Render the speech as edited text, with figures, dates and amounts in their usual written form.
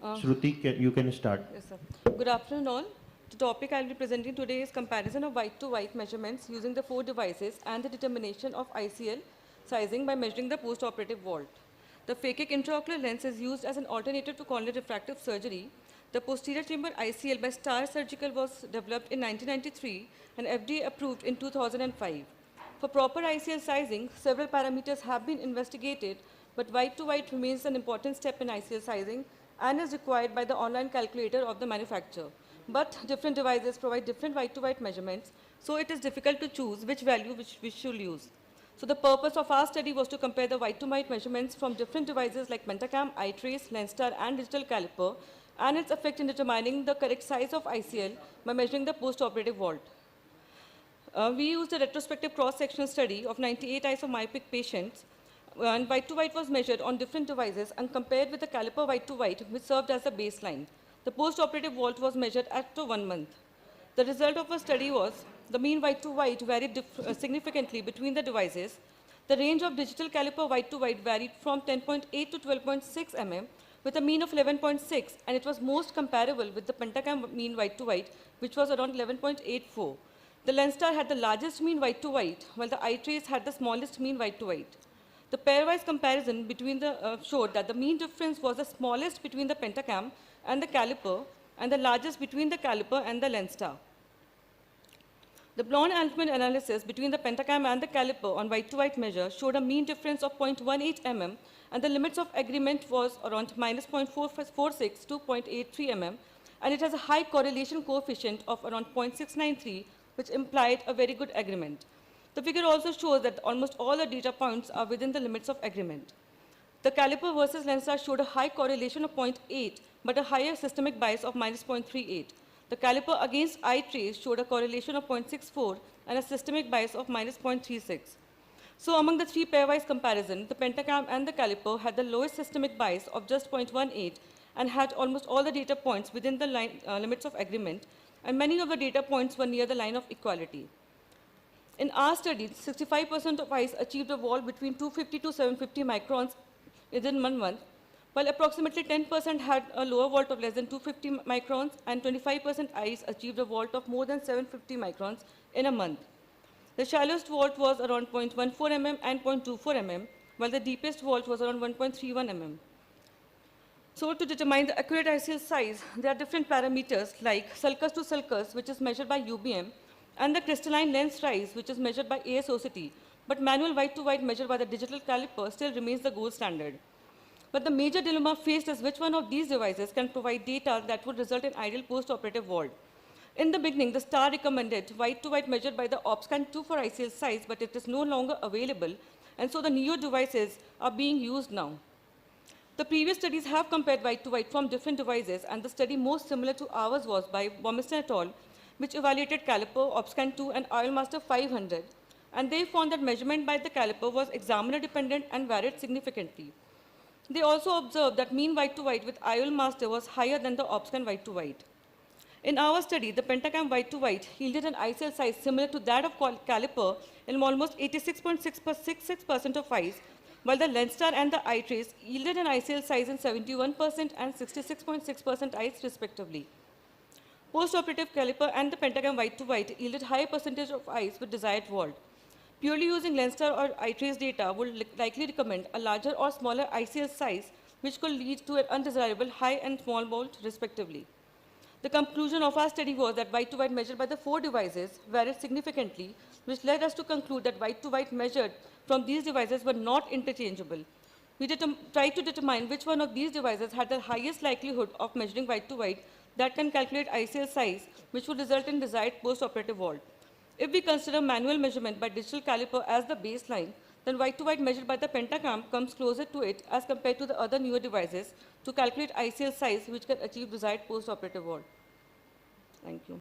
Shruti, you can start. Yes, sir. Good afternoon, all. The topic I'll be presenting today is comparison of white-to-white measurements using the 4 devices and the determination of ICL sizing by measuring the post-operative vault. The phakic intraocular lens is used as an alternative to corneal refractive surgery. The posterior chamber ICL by Star Surgical was developed in 1993 and FDA approved in 2005. For proper ICL sizing, several parameters have been investigated, but white-to-white remains an important step in ICL sizing and is required by the online calculator of the manufacturer. But different devices provide different white-to-white measurements, so it is difficult to choose which value we should use. So the purpose of our study was to compare the white-to-white measurements from different devices like Pentacam, iTrace, LensStar, and digital caliper, and its effect in determining the correct size of ICL by measuring the post-operative vault. We used a retrospective cross-sectional study of 98 isomyopic patients, and white-to-white was measured on different devices and compared with the caliper white-to-white, which served as the baseline. The post-operative vault was measured after 1 month. The result of our study was the mean white-to-white varied significantly between the devices. The range of digital caliper white-to-white varied from 10.8 to 12.6 mm, with a mean of 11.6, and it was most comparable with the Pentacam mean white-to-white, which was around 11.84. The LensStar had the largest mean white-to-white, while the iTrace had the smallest mean white-to-white. The pairwise comparison between showed that the mean difference was the smallest between the Pentacam and the caliper, and the largest between the caliper and the LensStar. The Blonde-Altman analysis between the Pentacam and the caliper on white-to-white measure showed a mean difference of 0.18 mm, and the limits of agreement was around minus 0.446 to 0.83 mm, and it has a high correlation coefficient of around 0.693, which implied a very good agreement. The figure also shows that almost all the data points are within the limits of agreement. The caliper versus LensStar showed a high correlation of 0.8, but a higher systemic bias of minus 0.38. The caliper against iTrace showed a correlation of 0.64 and a systemic bias of minus 0.36. So among the 3 pairwise comparisons, the Pentacam and the caliper had the lowest systemic bias of just 0.18 and had almost all the data points within the limits of agreement, and many of the data points were near the line of equality. In our study, 65% of eyes achieved a vault between 250 to 750 microns within 1 month, while approximately 10% had a lower vault of less than 250 microns, and 25% eyes achieved a vault of more than 750 microns in a month. The shallowest vault was around 0.14 mm and 0.24 mm, while the deepest vault was around 1.31 mm. So to determine the accurate ICL size, there are different parameters like sulcus to sulcus, which is measured by UBM, and the crystalline lens rise, which is measured by ASOCT, but manual white-to-white measured by the digital caliper still remains the gold standard. But the major dilemma faced is which one of these devices can provide data that would result in ideal post-operative vault. In the beginning, the STAR recommended white-to-white measured by the OpScan 2 for ICL size, but it is no longer available, and so the Neo devices are being used now. The previous studies have compared white-to-white from different devices, and the study most similar to ours was by Bomeston et al., which evaluated caliper, OpScan 2, and IOLMaster 500, and they found that measurement by the caliper was examiner-dependent and varied significantly. They also observed that mean white-to-white with IOLMaster was higher than the OpScan white-to-white. In our study, the Pentacam white-to-white yielded an ICL size similar to that of caliper in almost 86.66% of eyes, while the LensStar and the iTrace yielded an ICL size in 71% and 66.6% eyes respectively. Post-operative caliper and the Pentacam white-to-white yielded higher percentage of eyes with desired vault. Purely using LensStar or iTrace data would likely recommend a larger or smaller ICL size, which could lead to an undesirable high and small vault respectively. The conclusion of our study was that white-to-white measured by the 4 devices varied significantly, which led us to conclude that white-to-white measured from these devices were not interchangeable. We tried to determine which one of these devices had the highest likelihood of measuring white-to-white that can calculate ICL size, which would result in desired post-operative vault. If we consider manual measurement by digital caliper as the baseline, then white-to-white measured by the Pentacam comes closer to it as compared to the other newer devices to calculate ICL size, which can achieve desired post-operative vault. Thank you.